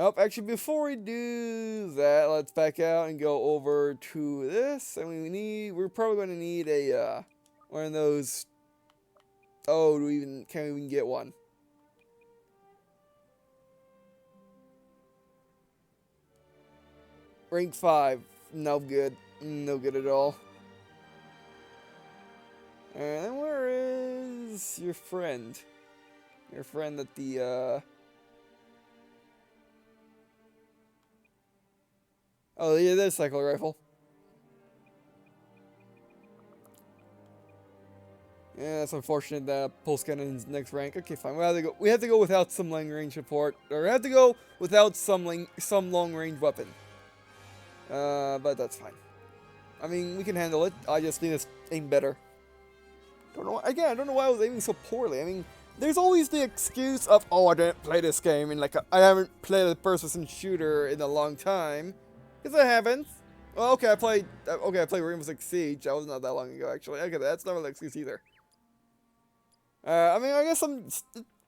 Oh, actually, before we do that, let's back out and go over to this. I mean, we're probably going to need a, one of those. Oh, can we even get one? Rank 5, no good. No good at all. And where is your friend? Your friend at the, Oh, yeah, there's cycle rifle. Yeah, that's unfortunate that pulse cannon's next rank. Okay, fine. We have to go without some long range support, or we have to go without some long range weapon. But that's fine. I mean, we can handle it. I just need to aim better. Don't know. Again, I don't know why I was aiming so poorly. I mean, there's always the excuse of, oh, I didn't play this game, and I haven't played a first-person shooter in a long time. Because that happens. Well, okay, I played Rainbow Six Siege. That was not that long ago, actually. Okay, that's not an excuse either. I mean, I guess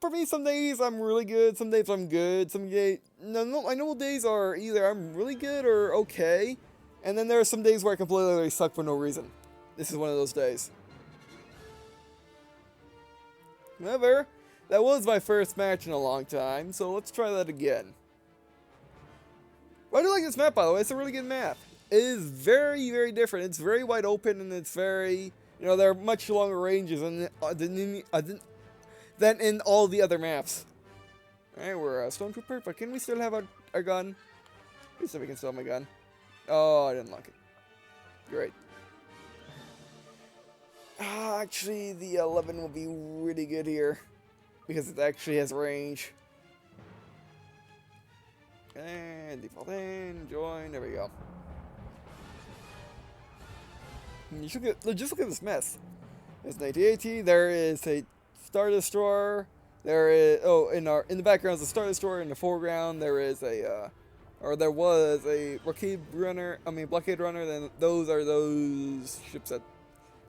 for me, some days I'm really good, some days I'm good, some days, no, my normal days are either I'm really good or okay, and then there are some days where I completely suck for no reason. This is one of those days. However, that was my first match in a long time, so let's try that again. I do like this map, by the way. It's a really good map. It is very, very different. It's very wide open, and it's very, there are much longer ranges than in all the other maps. Alright, we're a Stormtrooper, but can we still have our gun? Let's see if we can still have my gun. Oh, I didn't lock it. Great. Actually, the 11 will be really good here, because it actually has range. And default in, join, there we go. Just look at this mess. There's an AT-AT, there is a Star Destroyer, there is, in the background is a Star Destroyer, in the foreground there is there was a blockade runner, then those are those ships that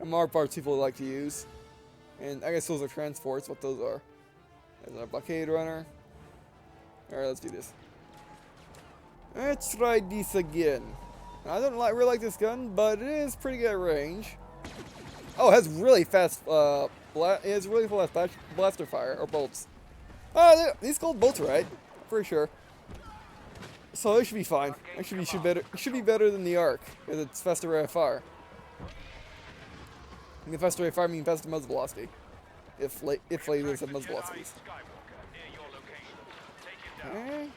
more parts people like to use. And I guess those are transports, what those are. There's a blockade runner. Alright, let's do this. Let's try this again. I don't really like this gun, but it is pretty good range. Oh, it has really fast, blaster fire, or bolts. Oh, these called bolts, right? Pretty sure. So it should be fine. Actually, it should be better than the Arc, because it's faster rate of fire. And the faster rate of fire means faster muzzle velocity. If lasers have muzzle velocities. Okay.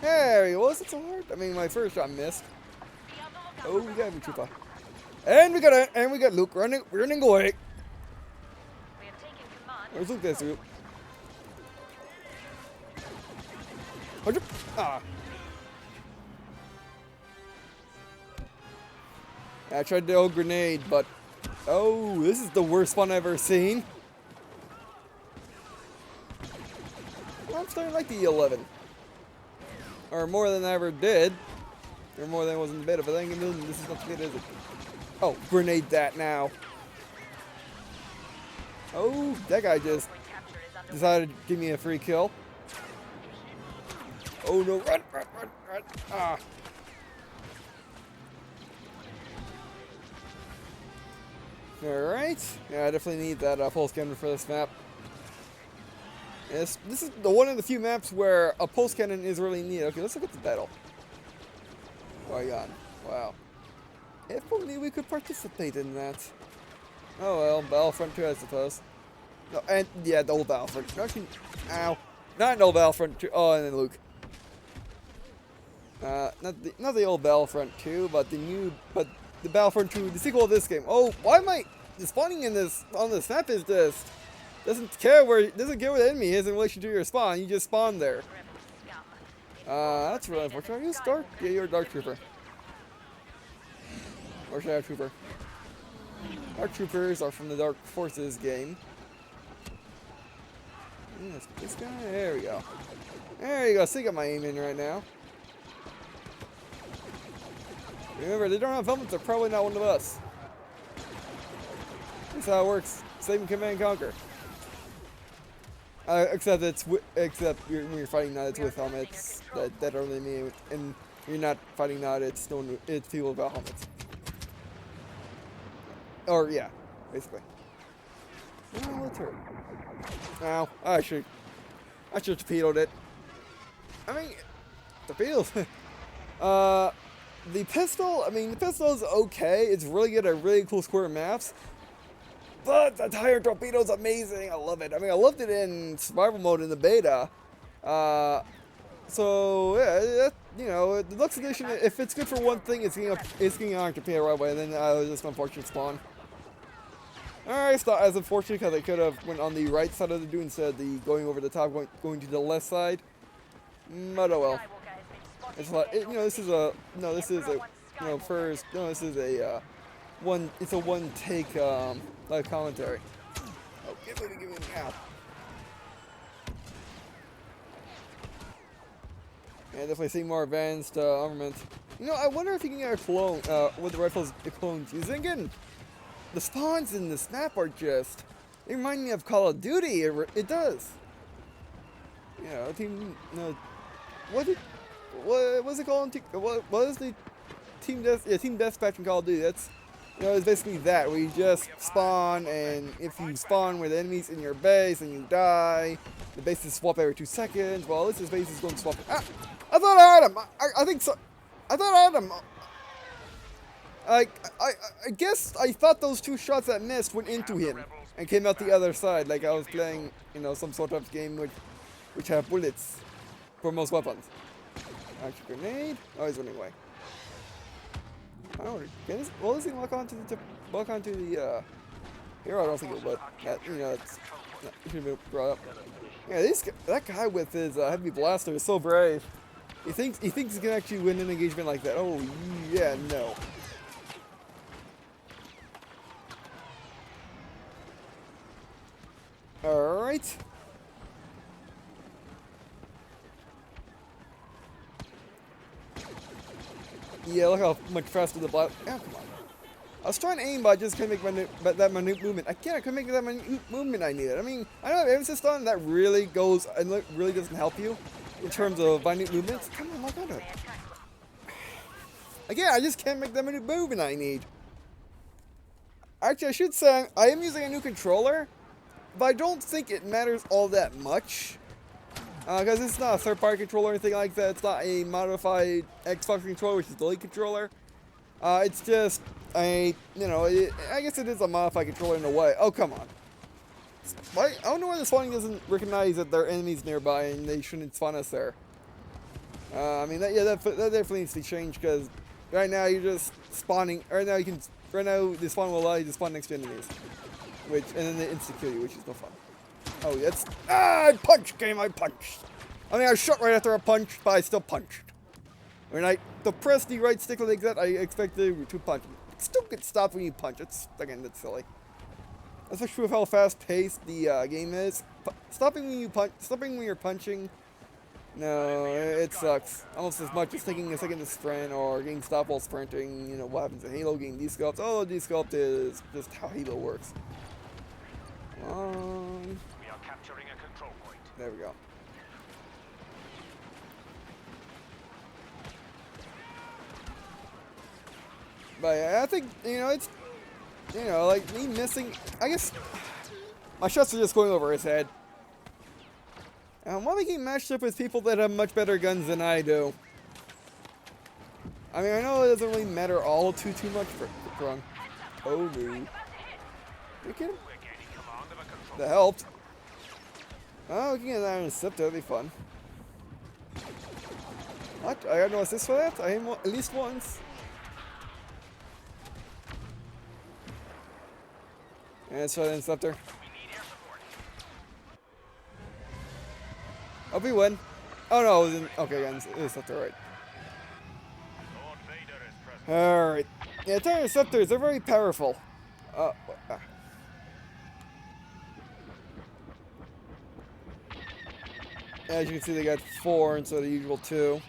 There he was. It's so hard. I mean, my first shot missed. Oh, we got a trooper. And we got Luke running away. Where's Luke? There's Luke. Ah. I tried the old grenade, but oh, this is the worst one I've ever seen. Well, I'm starting to like the E11. Or more than I ever did. Or more than I was in the beta, but I think this is not the beta, is it? Oh, grenade that now. Oh, that guy just decided to give me a free kill. Oh no, run. Ah. Alright. Yeah, I definitely need that pulse cannon for this map. This is one of the few maps where a pulse cannon is really needed. Okay, let's look at the battle. Oh my god. Wow. If only we could participate in that. Oh well, Battlefront 2, I suppose. No, and yeah, the old Battlefront. Actually, ow. Not the old Battlefront 2. Oh, and then Luke. Not the old Battlefront 2, but the Battlefront 2, the sequel of this game. Oh, why am I spawning on this map? Is just doesn't care where the enemy is in relation to your spawn. You just spawn there. That's really unfortunate. Are you Dark? Yeah, you're a Dark Trooper. Or Shadow Trooper. Dark Troopers are from the Dark Forces game. Yes, this guy. There we go. There you go. So you got my aim in right now. Remember, they don't have helmets. They're probably not one of us. That's how it works. Save and command and conquer. Except when you're fighting not, it's with helmets that are limited, and you're not fighting not, it's people without helmets. Or yeah, basically. Oh, let's hurt. Ow! I should torpedoed it. I mean, torpedoes. The pistol. I mean, the pistol is okay. It's really good at really cool square maps. But the tire torpedo is amazing. I love it. I mean, I loved it in survival mode in the beta. So yeah, you know, the Deluxe Edition. If it's good for one thing, it's getting on torpedo right away. And then it was just an unfortunate spawn. Alright, it's not as unfortunate because I could have went on the right side of the dude instead of the going over the top, going to the left side. But oh well. It's like this is a one take like commentary. Oh, give me ow. Yeah, definitely see more advanced armament. You know, I wonder if you can get a clone with the rifles clones. You think the spawns in this map are just, they remind me of Call of Duty. It does. You know, what was it called? What is the team deathmatch in Call of Duty? That's, it's basically that, where you just spawn, and if you spawn with enemies in your base and you die, the bases swap every 2 seconds. Well, this base is going to swap. Ah, I thought I had him. I think so. I thought I had him. I guess I thought those 2 shots that missed went into him and came out the other side, like I was playing, some sort of game which have bullets for most weapons. Actually, grenade. Oh, he's running away. I don't know. Will this thing lock onto the here? I don't think it will, but it should be brought up. Yeah, that guy with his heavy blaster is so brave. He thinks he can actually win an engagement like that. Oh yeah, no. Alright. Yeah, look how much faster the blast. Oh, come on. I was trying to aim, but I just couldn't make that minute movement. I couldn't make that minute movement I needed. I mean, I know emphasis on that really goes and really doesn't help you in terms of minute movements. Come on, look at it. Again, I just can't make that minute movement I need. Actually, I should say I am using a new controller, but I don't think it matters all that much. Because it's not a third-party controller or anything like that. It's not a modified Xbox controller, which is the Elite controller. It's just I guess it is a modified controller in a way. Oh, come on. I don't know why the spawning doesn't recognize that there are enemies nearby and they shouldn't spawn us there. I mean, that definitely needs to change, because right now you're just spawning. Right now the spawn will allow you to spawn next to enemies, and then they insta-kill you, which is no fun. Oh, that's... I punched, game, I punched. I mean, I shot right after I punched, but I still punched. When I press the right stick like that, I expected to punch. It still gets stopped when you punch. Again, that's silly. That's not true of how fast-paced the game is. Stopping when you're punching, no, it sucks. Almost as much as taking a second to sprint or getting stopped while sprinting. You know, what happens in Halo, getting desculped. Oh, desculped is just how Halo works. Capturing a control point. There we go. But yeah, I think, it's, like me missing, I guess my shots are just going over his head. And why am I getting matched up with people that have much better guns than I do? I mean, I know it doesn't really matter all too much for wrong. Oh, no. You kidding? That helped. Oh, we can get that in a sip, that'd be fun. What? I got no assist for that? I aim at least once. And let's try the interceptor. Hope we win. Oh no, it was in, okay, again, interceptor, right. Alright. Yeah, interceptors, they're very powerful. As you can see, they got 4 instead of the usual 2.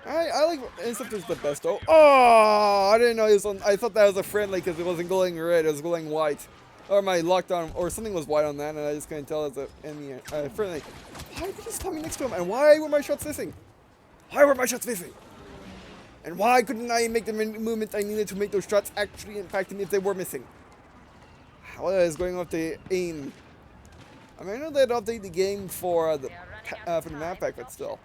I like Interceptor's the best. Oh, I didn't know he was on. I thought that was a friendly because it wasn't glowing red, it was glowing white. or my lockdown, or something was white on that, and I just couldn't tell as a enemy. Friendly. Why did you just put me next to him? And why were my shots missing? Why were my shots missing? And why couldn't I make the movement I needed to make those shots actually impact me if they were missing? What is going on with the aim? I mean, I know they'd update the game for the map pack, but still,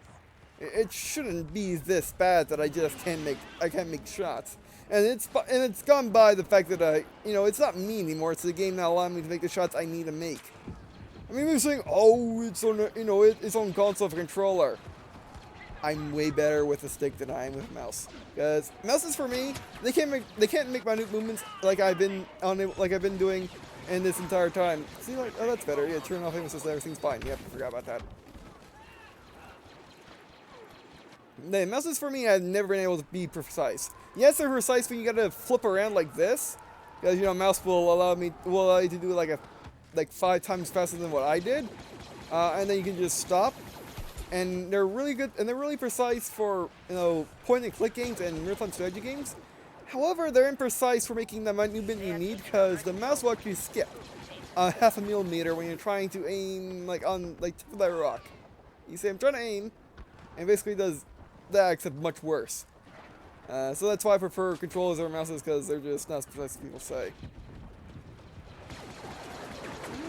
it shouldn't be this bad that I just can't make shots. And it's gone by the fact that it's not me anymore. It's the game not allowing me to make the shots I need to make. I mean, they're saying, oh, it's on it's on console for controller. I'm way better with a stick than I am with a mouse. Because mouses for me, they can't make minute movements like I've been doing in this entire time. See, like, oh, that's better. Yeah, turn off aim assist, everything's fine. Yep, I forgot about that. The mouses for me, I've never been able to be precise. Yes, they're precise when you gotta flip around like this, because mouse will allow you to do like 5 times faster than what I did, and then you can just stop. And they're really good, and they're really precise for point and click games and real-time strategy games. However, they're imprecise for making the movement you need, because the mouse will actually skip half a millimeter when you're trying to aim on tip of that rock. You say I'm trying to aim, and basically does that except much worse. So that's why I prefer controllers over mouses, because they're just not as precise as people say.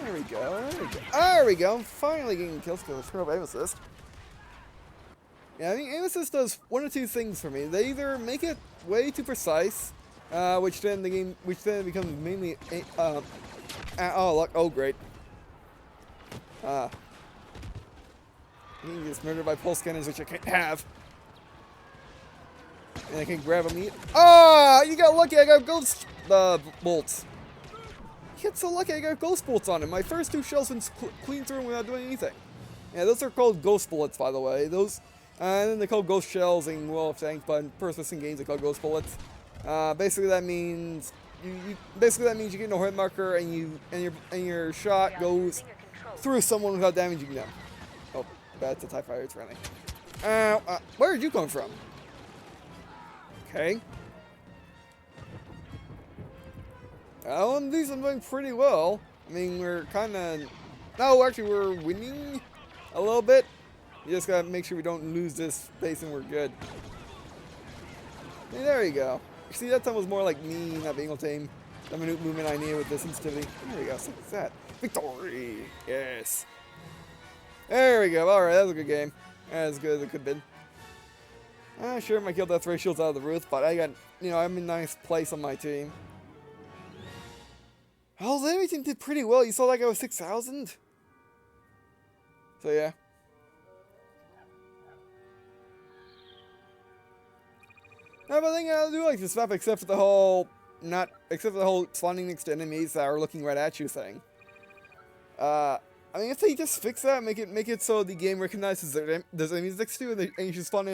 There we go. There we go. I'm finally getting kills because I turned off aim assist. Yeah, I mean, aim assist does one or two things for me. They either make it way too precise, which then becomes mainly oh great. Being just murdered by pulse cannons, which I can't have. And I can grab a meat. Ah, you got lucky. I got ghost bolts. You get so lucky. I got ghost bolts on him. My first 2 shells went clean through him without doing anything. Yeah, those are called ghost bullets, by the way. Those. And then they call ghost shells in World of Tanks, but in first-person games they call ghost bullets. Basically that means you get no hit marker, and your shot goes through someone without damaging them. Oh, that's a TIE fighter. It's running. Where did you come from? Okay. These are doing pretty well. I mean, we're kind of. No, actually, we're winning a little bit. You just gotta make sure we don't lose this space and we're good. Hey, there you go. See, that time was more like me not being able to aim the movement I needed with the sensitivity. There we go. So what's that? Victory! Yes. There we go. Alright, that was a good game. As good as it could have been. Sure, my kill death ratio's out of the roof, but I got, I'm in a nice place on my team. Oh, the enemy team did pretty well. You saw that guy with 6,000? So, yeah. No, but I think I do like this map, except for the whole spawning next to enemies that are looking right at you thing. I mean, if they just fix that, make it so the game recognizes that there's enemies next to you, and you should spawn in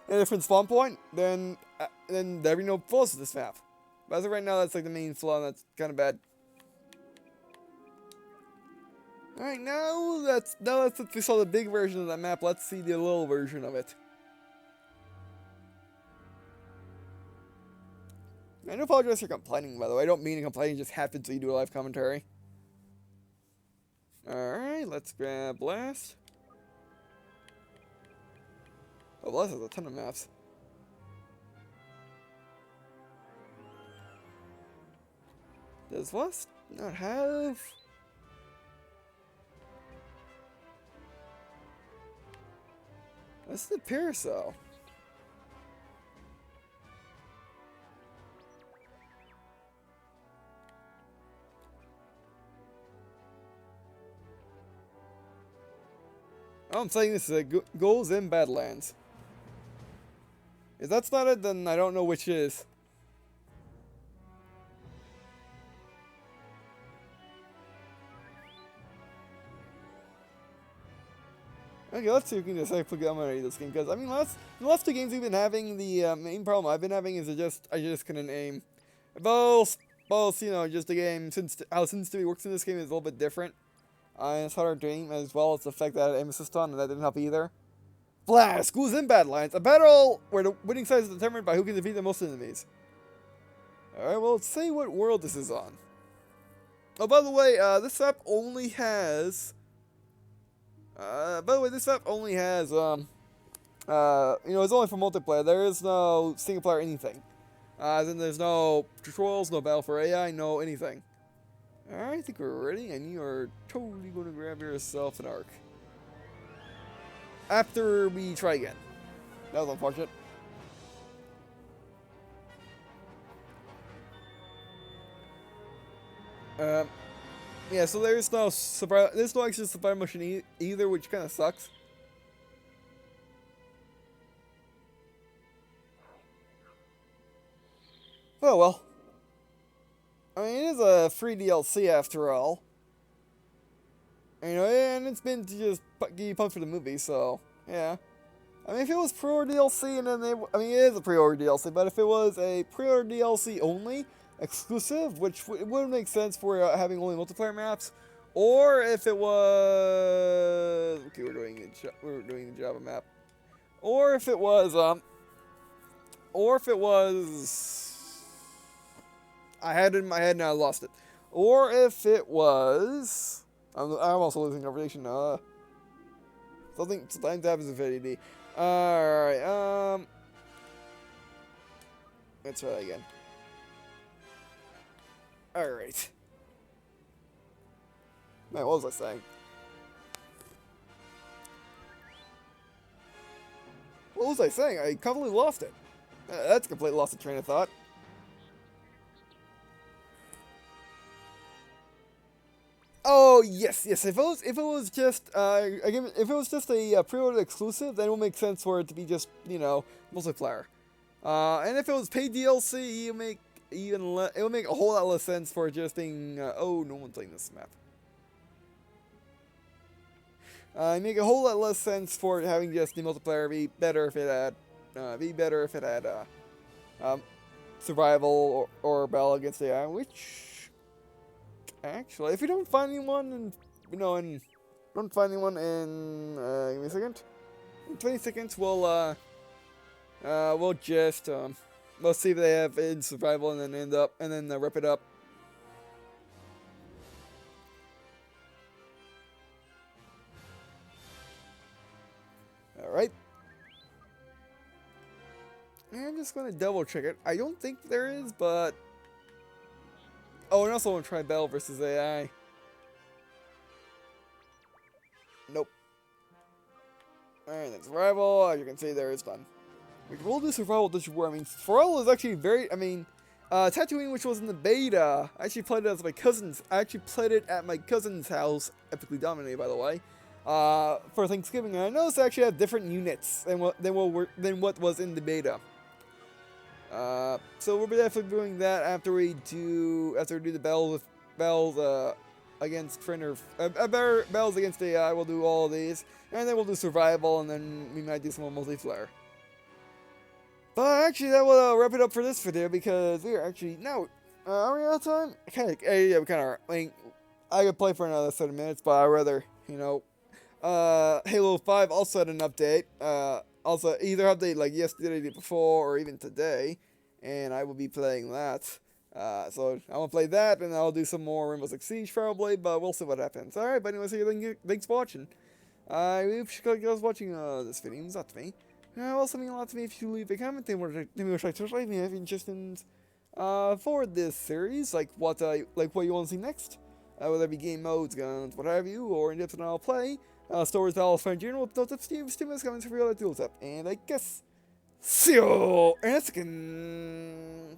a different spawn point, then there'd be no flaws to this map. But as of right now, that's like the main flaw, and that's kind of bad. All right, now we saw the big version of that map. Let's see the little version of it. I do apologize for complaining, by the way. I don't mean to complain, it just happens when you do a live commentary. Alright, let's grab Blast. Oh, Blast has a ton of maps. Does Blast not have... That's the Parasol. Oh, I'm saying this is goals in Badlands. If that's not it, then I don't know which is. Okay, let's see if we can decide if I'm gonna read this game, because I mean, the last 2 games we've been having, the main problem I've been having is I just couldn't aim. Both, just the game, how sensitivity works in this game is a little bit different. And it's harder to aim, as well as the fact that I had aim assist on, and that didn't help either. Blast! Schools in Badlands. A battle where the winning side is determined by who can defeat the most enemies. Alright, well, let's see what world this is on. Oh, by the way, this map only has... this map only has, you know, it's only for multiplayer. There is no single player anything. Then there's no tutorials, no battle for AI, no anything. Alright, I think we're ready, and you are totally going to grab yourself an arc. After we try again. That was unfortunate. Yeah, so there's no extra supply mission either, which kind of sucks. Oh well. I mean, it is a free DLC after all. You know, and it's been to just give you pumped for the movie, so yeah. I mean, if it was pre-order DLC and then I mean, it is a pre-order DLC, but if it was a pre-order DLC only, exclusive, which it wouldn't make sense for having only multiplayer maps, or if it was okay, we're doing the Java map, or if it was I had it in my head and I lost it, or if it was I'm also losing conversation. Sometimes happens in verity. All right, let's try that again. Alright. Man, what was I saying? What was I saying? I completely lost it. That's a complete loss of train of thought. Oh yes. If it was just again, if it was just a pre-order exclusive, then it would make sense for it to be just, you know, multiplayer. And if it was paid DLC, it would make a whole lot less sense for just being, oh, no one's playing this map. Make a whole lot less sense for having just the multiplayer be better if it had, survival or battle against AI, which, actually, if you don't find anyone, give me a second, in 20 seconds, we'll just, we'll see if they have in survival and then wrap it up. Alright. I'm just gonna double check it. I don't think there is, but... Oh, and also I want to try battle versus AI. Nope. Alright, then survival. As you can see, there is fun. We will do survival this war. I mean, survival is actually very, Tatooine, which was in the beta, I actually played it at my cousin's house, epically dominated, by the way, for Thanksgiving, and I noticed I actually had different units than what was in the beta. So we'll be definitely doing that after we do the battles against battles against AI. We'll do all of these, and then we'll do survival, and then we might do some more multiplayer. But actually, that will wrap it up for this video, because we are actually now. Are we out of time? Yeah, we kind of are. I mean, I could play for another 30 minutes, but I'd rather, you know. Halo 5 also had an update. Also, either update like yesterday, the day before, or even today, and I will be playing that. So I will play that, and I'll do some more Rainbow Six Siege probably, but we'll see what happens. Alright, but anyway, thanks for watching. I really appreciate you guys watching this video. It means a lot to me. It also means a lot to me if you leave a comment and what you have interest in for this series, like what you want to see next, whether it be game modes, guns, what have you, or in-depth and I'll play. Star Wars Battlefront in general, no tips, Steam comments for all that tools up, and I guess see you in a second.